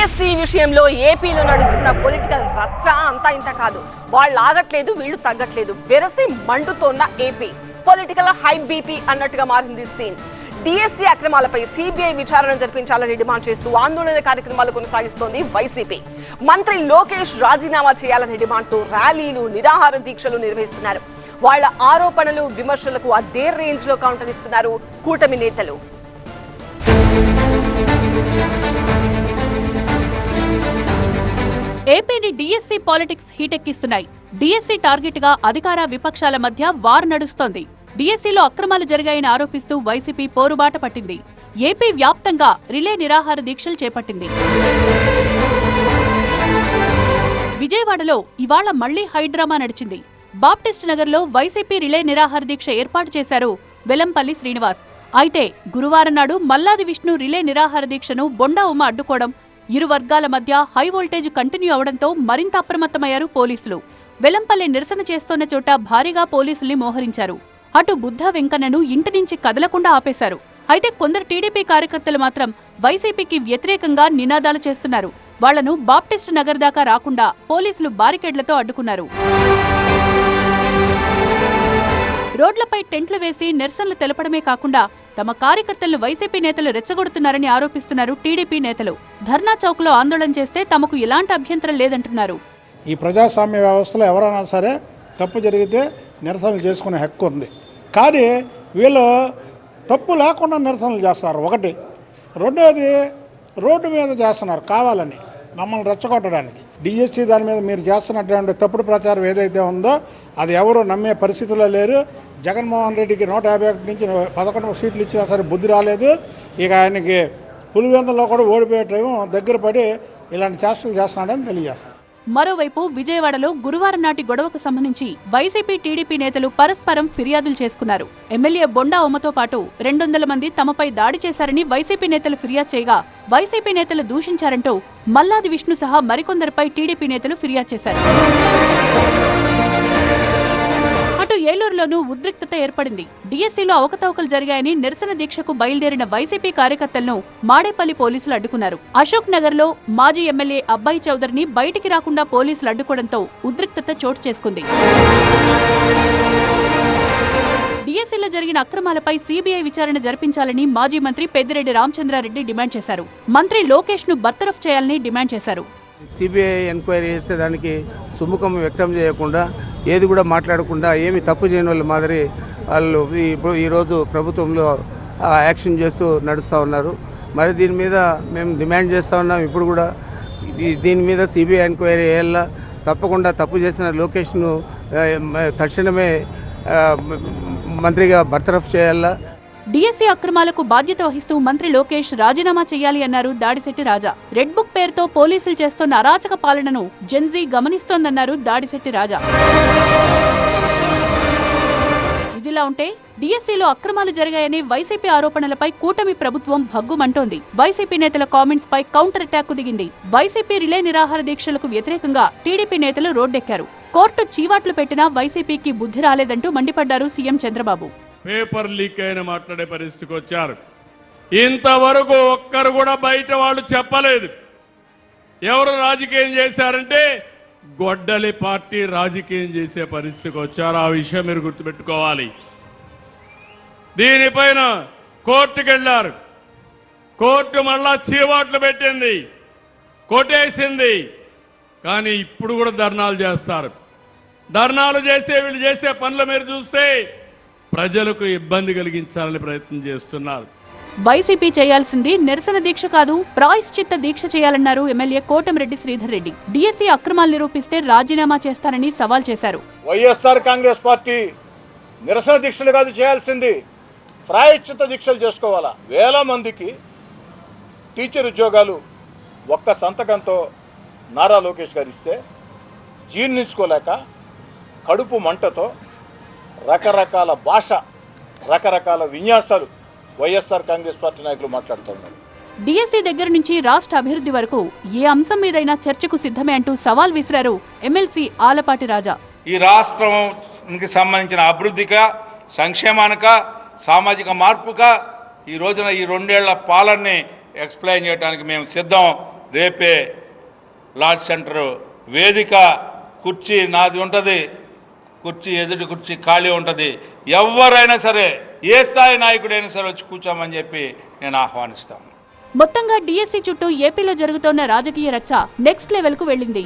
DSC విషయంలో ఏపీలో నడుస్తున్న పొలిటికల్ రచ్చ అంతా ఇంత కాదు. వాళ్ళు ఆగట్లేదు, వీళ్ళు తగ్గట్లేదు. వెరసి మండుతోన్న ఏపీ పొలిటికల్ హై బీపీ అన్నట్టుగా మారింది సీన్. డిఎస్సి అక్రమాలపై సిబిఐ విచారణ జరిపించాలని డిమాండ్ చేస్తూ ఆందోళన కార్యక్రమాలు కొనసాగిస్తోంది వైసీపీ. మంత్రి లోకేష్ రాజీనామా చేయాలని డిమాండ్తో ర్యాలీలు, నిరాహార దీక్షలు నిర్వహిస్తున్నారు. వాళ్ళ ఆరోపణలు, విమర్శలకు అదే రేంజ్ లో కౌంటర్ ఇస్తున్నారు కూటమి నేతలు. ఏపీని డిఎస్సి పాలిటిక్స్ హీటెక్కిస్తున్నాయి. డిఎస్సి టార్గెట్ గా అధికార విపక్షాల మధ్య వార్ నడుస్తోంది. డిఎస్సిలో అక్రమాలు జరిగాయని ఆరోపిస్తూ వైసీపీ పోరుబాట పట్టింది. ఏపీ వ్యాప్తంగా రిలే నిరాహార దీక్షలు చేపట్టింది. విజయవాడలో ఇవాళ మళ్లీ హైడ్రామా నడిచింది. బాప్టిస్ట్ నగర్లో వైసీపీ రిలే నిరాహార దీక్ష ఏర్పాటు చేశారు వెల్లంపల్లి శ్రీనివాస్. అయితే గురువారం నాడు మల్లాది విష్ణు రిలే నిరాహార దీక్షను బొండా ఉమ అడ్డుకోవడం, ఇరు వర్గాల మధ్య హై వోల్టేజ్ కంటిన్యూ అవడంతో మరింత అప్రమత్తమయ్యారు పోలీసులు. వెల్లంపల్లి నిరసన చేస్తోన్న చోట భారీగా పోలీసుల్ని మోహరించారు. అటు బుద్ధ వెంకన్నను ఇంటి నుంచి కదలకుండా ఆపేశారు. అయితే కొందరు టీడీపీ కార్యకర్తలు మాత్రం వైసీపీకి వ్యతిరేకంగా నినాదాలు చేస్తున్నారు. వాళ్లను బాప్టిస్ట్ నగర్ దాకా రాకుండా పోలీసులు బారికేడ్లతో అడ్డుకున్నారు. రోడ్లపై టెంట్లు వేసి నిరసనలు తెలపడమే కాకుండా తమ కార్యకర్తలను వైసీపీ నేతలు రెచ్చగొడుతున్నారని ఆరోపిస్తున్నారు టీడీపీ నేతలు. ధర్నా చౌక్లో ఆందోళన చేస్తే తమకు ఎలాంటి అభ్యంతరం లేదంటున్నారు. ఈ ప్రజాస్వామ్య వ్యవస్థలో ఎవరైనా సరే తప్పు జరిగితే నిరసనలు చేసుకునే హక్కు ఉంది. కానీ వీళ్ళు తప్పు లేకుండా నిరసనలు చేస్తున్నారు. ఒకటి. రెండోది, రోడ్డు మీద చేస్తున్నారు కావాలని మమ్మల్ని రెచ్చగొట్టడానికి. డిఎస్సి దాని మీద మీరు చేస్తున్నటువంటి తప్పుడు ప్రచారం ఏదైతే ఉందో అది ఎవరు నమ్మే పరిస్థితుల్లో లేరు. జగన్మోహన్ రెడ్డికి 151 నుంచి 11 సీట్లు ఇచ్చినా సరే బుద్ధి రాలేదు. ఇక ఆయనకి పులివెందులో కూడా ఓడిపోయే టైం దగ్గర పడి ఇలాంటి చేష్టలు చేస్తున్నాడని తెలియజేస్తాను. మరోవైపు విజయవాడలో గురువారం నాటి గొడవకు సంబంధించి వైసీపీ, టీడీపీ నేతలు పరస్పరం ఫిర్యాదులు చేసుకున్నారు. ఎమ్మెల్యే బొండా ఉమ్మతో పాటు 200 మంది తమపై దాడి చేశారని వైసీపీ నేతలు ఫిర్యాదు చేయగా, వైసీపీ నేతలు దూషించారంటూ మల్లాది విష్ణు సహా మరికొందరిపై టీడీపీ నేతలు ఫిర్యాదు చేశారు. అటు ఏలూరులోనూ ఉద్రిక్తత ఏర్పడింది. డిఎస్సిలో అవకతవకలు జరిగాయని నిరసన దీక్షకు బయలుదేరిన వైసీపీ కార్యకర్తలను మాడేపల్లి పోలీసులు అడ్డుకున్నారు. అశోక్ నగర్ లో మాజీ ఎమ్మెల్యే అబ్బాయి చౌదరిని బయటికి రాకుండా పోలీసులు అడ్డుకోవడంతో ఉద్రిక్తత చోటు చేసుకుంది. డిఎస్సిలో జరిగిన అక్రమాలపై సిబిఐ విచారణ జరిపించాలని మాజీ మంత్రి పెద్దిరెడ్డి రామచంద్రారెడ్డి డిమాండ్ చేశారు. మంత్రి లోకేష్ ను బర్తరఫ్ చేయాలని డిమాండ్ చేశారు. సిబిఐ ఎంక్వైరీ చేస్తే దానికి సుముఖం వ్యక్తం చేయకుండా, ఏది కూడా మాట్లాడకుండా, ఏమి తప్పు చేయని వాళ్ళ మాదిరి వాళ్ళు ఈరోజు ప్రభుత్వంలో యాక్షన్ చేస్తూ నడుస్తూ ఉన్నారు. మరి దీని మీద మేము డిమాండ్ చేస్తూ ఉన్నాం. ఇప్పుడు కూడా దీని మీద సిబిఐ ఎంక్వైరీ చేయాలా, తప్పకుండా తప్పు చేసిన లోకేష్ను తక్షణమే మంత్రిగా బర్తరఫ్ చేయాలా. డిఎస్సి అక్రమాలకు బాధ్యత వహిస్తూ మంత్రి లోకేష్ రాజీనామా చేయాలి అన్నారు దాడిశెట్టి రాజా. రెడ్ బుక్ పేరుతో పోలీసులు చేస్తున్న అరాచక పాలనను జెన్జీ గమనిస్తోందన్నారు దాడిశెట్టి రాజా. ఇదిలా ఉంటే డిఎస్సిలో అక్రమాలు జరిగాయని వైసీపీ ఆరోపణలపై కూటమి ప్రభుత్వం భగ్గుమంటోంది. వైసీపీ నేతల కామెంట్స్ పై కౌంటర్ అటాక్ దిగింది. వైసీపీ రిలే నిరాహార దీక్షలకు వ్యతిరేకంగా టీడీపీ నేతలు రోడ్డెక్కారు. కోర్టు చీవాట్లు పెట్టినా వైసీపీకి బుద్ధి రాలేదంటూ మండిపడ్డారు సీఎం చంద్రబాబు. పేపర్ లీక్ అయిన మాట్లాడే పరిస్థితికి వచ్చారు. ఇంతవరకు ఒక్కరు కూడా బయట వాళ్ళు చెప్పలేదు. ఎవరు రాజకీయం చేశారంటే గొడ్డలి పార్టీ రాజకీయం చేసే పరిస్థితికి వచ్చారు. ఆ విషయం మీరు గుర్తుపెట్టుకోవాలి. దీనిపైన కోర్టుకు వెళ్ళారు. కోర్టు మళ్ళా చీవాట్లు పెట్టింది, కొట్టేసింది. కానీ ఇప్పుడు కూడా ధర్నాలు చేస్తారు. ధర్నాలు చేసే వీళ్ళు చేసే పనులు మీరు చూస్తే ప్రజలకు ఇబ్బంది కలిగించాలని ప్రయత్నం చేస్తున్నారు. వైసీపీ చేయాల్సింది నిరసన దీక్ష కాదు, ప్రాయశ్చిత్త దీక్ష చేయాలన్నారు ఎమ్మెల్యే కోటమిరెడ్డి శ్రీధర్ రెడ్డి. డిఎస్సి అక్రమాలు నిరూపిస్తే రాజీనామా చేస్తారని సవాల్ చేశారు. వైఎస్ఆర్ కాంగ్రెస్ పార్టీ నిరసన దీక్షలు కాదు చేయాల్సింది, ప్రాయశ్చిత్త దీక్షలు చేసుకోవాలా. వేల మందికి టీచర్ ఉద్యోగాలు ఒక్క సంతకంతో నారా లోకేష్ గారు ఇస్తే జీర్ణించుకోలేక కడుపు మంటతో రకరకాల భాష, రకరకాల విన్యాసాలు వైఎస్ఆర్ కాంగ్రెస్ పార్టీ నాయకులు మాట్లాడుతున్నారు. డిఎస్సి దగ్గర నుంచి రాష్ట్ర అభివృద్ధి వరకు ఏ అంశం మీదైనా చర్చకు సిద్ధమే అంటూ సవాల్ విసిరారు ఎమ్మెల్సీ ఆలపాటి రాజా. ఈ రాష్ట్రానికి సంబంధించిన అభివృద్ధిగా, సంక్షేమానిక, సామాజిక మార్పుగా ఈ రోజున ఈ 2 ఏళ్ల పాలనని ఎక్స్ప్లెయిన్ చేయడానికి మేము సిద్ధం. రేపే లార్జ్ సెంటర్ వేదిక కుర్చీ నాది ఉంటుంది, కుర్చీ ఎదుటి కుర్చీ ఖాళీ ఉంటుంది. ఎవరైనా సరే ఏ స్థాయి నాయకుడైనా సరే వచ్చి కూర్చోమని చెప్పి నేను ఆహ్వానిస్తాను. మొత్తంగా డిఎస్సి చుట్టూ ఏపీలో జరుగుతోన్న రాజకీయ రచ్చ నెక్స్ట్ లెవెల్ కు వెళ్ళింది.